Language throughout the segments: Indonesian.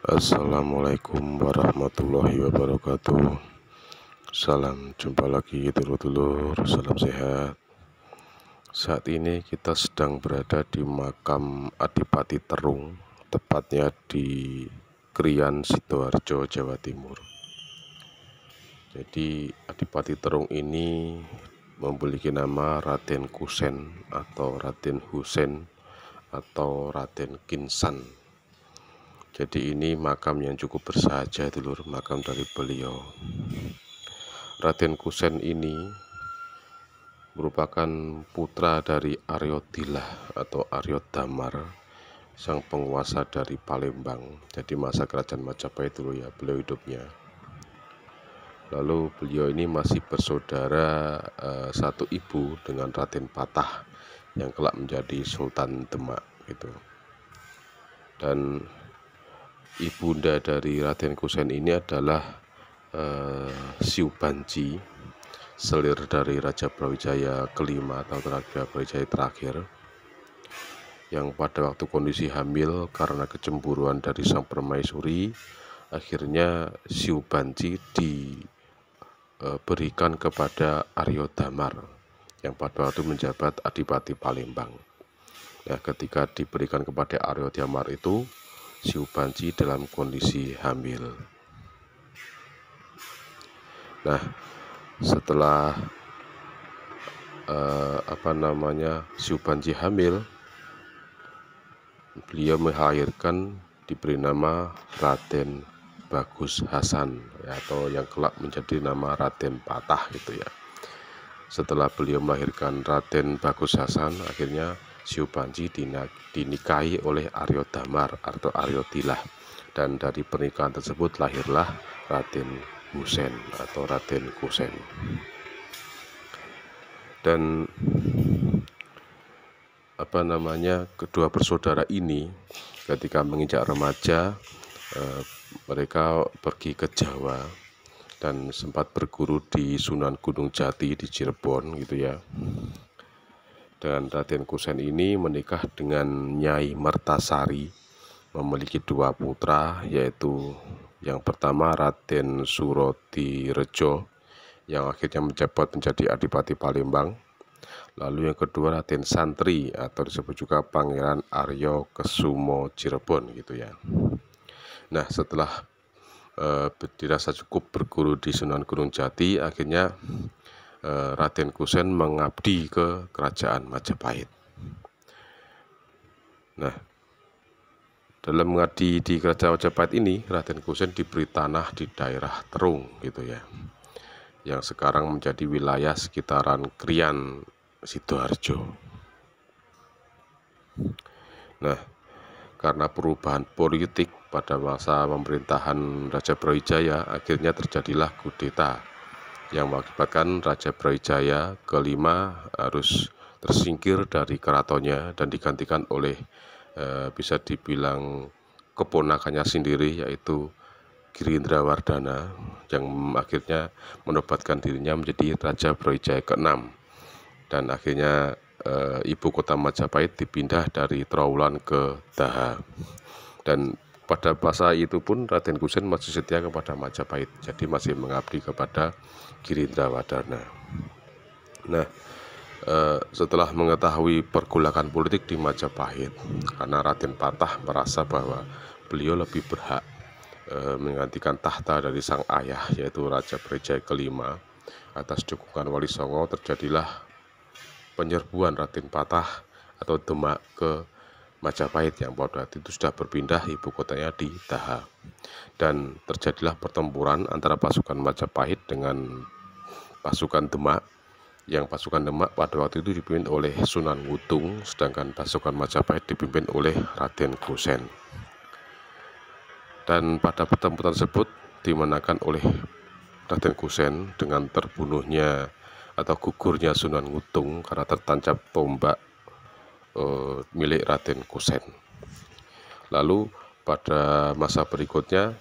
Assalamualaikum warahmatullahi wabarakatuh. Salam jumpa lagi dulur-dulur, salam sehat. Saat ini kita sedang berada di makam Adipati Terung, tepatnya di Krian, Sidoarjo, Jawa Timur. Jadi Adipati Terung ini memiliki nama Raden Kusen atau Raden Husen atau Raden Kinsan. Jadi ini makam yang cukup bersahaja, dulur, makam dari beliau. Raden Kusen ini merupakan putra dari Aryo Dilah atau Aryo Damar, sang penguasa dari Palembang. Jadi masa kerajaan Majapahit dulu ya, beliau hidupnya. Lalu beliau ini masih bersaudara satu ibu dengan Raden Patah yang kelak menjadi Sultan Demak gitu. Dan ibunda dari Raden Kusen ini adalah Siu Banji, selir dari Raja Brawijaya kelima atau Raja Brawijaya terakhir, yang pada waktu kondisi hamil karena kecemburuan dari sang permaisuri, akhirnya Siu Banji diberikan kepada Aryo Damar yang pada waktu menjabat Adipati Palembang. Nah, ketika diberikan kepada Aryo Damar itu, Siu Banji dalam kondisi hamil. Nah, setelah Siu Banji hamil, beliau melahirkan, diberi nama Raden Bagus Hasan atau yang kelak menjadi nama Raden Patah gitu ya. Setelah beliau melahirkan Raden Bagus Hasan, akhirnya Siu Banji dinikahi oleh Aryo Damar atau Aryo Dilah, dan dari pernikahan tersebut lahirlah Raden Husen atau Raden Kusen. Dan kedua bersaudara ini ketika menginjak remaja, mereka pergi ke Jawa dan sempat berguru di Sunan Gunung Jati di Cirebon gitu ya. Dan Raden Kusen ini menikah dengan Nyai Mertasari, memiliki dua putra, yaitu yang pertama Raden Surodirejo yang akhirnya menjabat menjadi Adipati Palembang. Lalu yang kedua Raden Santri atau disebut juga Pangeran Aryo Kesumo Cirebon gitu ya. Nah, setelah dirasa cukup berguru di Sunan Gunung Jati, akhirnya Raden Kusen mengabdi ke kerajaan Majapahit. Nah, dalam mengabdi di kerajaan Majapahit ini, Raden Kusen diberi tanah di daerah Terung gitu ya, yang sekarang menjadi wilayah sekitaran Krian, Sidoarjo. Nah, karena perubahan politik pada masa pemerintahan Raja Brawijaya, akhirnya terjadilah kudeta yang mengakibatkan Raja Brawijaya kelima harus tersingkir dari keratonnya dan digantikan oleh bisa dibilang keponakannya sendiri, yaitu Girindrawardhana, yang akhirnya menobatkan dirinya menjadi Raja Brawijaya ke-6. Dan akhirnya ibu kota Majapahit dipindah dari Trowulan ke Daha. Dan pada masa itu pun Raden Kusen masih setia kepada Majapahit, jadi masih mengabdi kepada Girindrawardhana. Nah, setelah mengetahui pergolakan politik di Majapahit, karena Raden Patah merasa bahwa beliau lebih berhak menggantikan tahta dari sang ayah, yaitu Raja Brawijaya kelima, atas dukungan Wali Songo, terjadilah penyerbuan Raden Patah atau Demak ke Majapahit yang pada waktu itu sudah berpindah ibu kotanya di Daha. Dan terjadilah pertempuran antara pasukan Majapahit dengan pasukan Demak, yang pasukan Demak pada waktu itu dipimpin oleh Sunan Ngutung, sedangkan pasukan Majapahit dipimpin oleh Raden Kusen. Dan pada pertempuran tersebut dimenangkan oleh Raden Kusen dengan terbunuhnya atau gugurnya Sunan Ngutung karena tertancap tombak milik Raden Kusen. Lalu pada masa berikutnya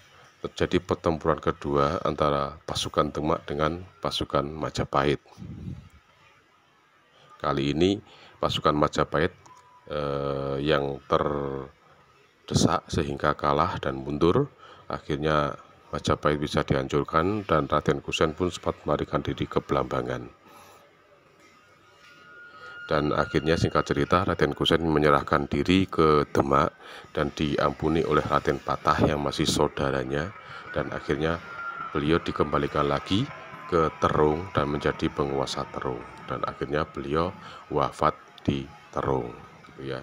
terjadi pertempuran kedua antara pasukan Demak dengan pasukan Majapahit. Kali ini pasukan Majapahit yang desak sehingga kalah dan mundur. Akhirnya Majapahit bisa dihancurkan dan Raden Kusen pun sempat melarikan diri ke Blambangan. Dan akhirnya singkat cerita Raden Kusen menyerahkan diri ke Demak dan diampuni oleh Raden Patah yang masih saudaranya, dan akhirnya beliau dikembalikan lagi ke Terung dan menjadi penguasa Terung, dan akhirnya beliau wafat di Terung gitu ya.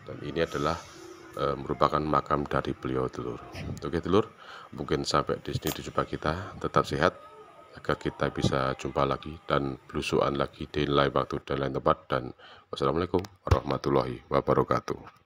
Dan ini adalah merupakan makam dari beliau, Telur. Oke Telur, mungkin sampai di sini jumpa kita. Tetap sehat agar kita bisa jumpa lagi dan belusuan lagi di lain waktu dan lain tempat. Dan wassalamualaikum warahmatullahi wabarakatuh.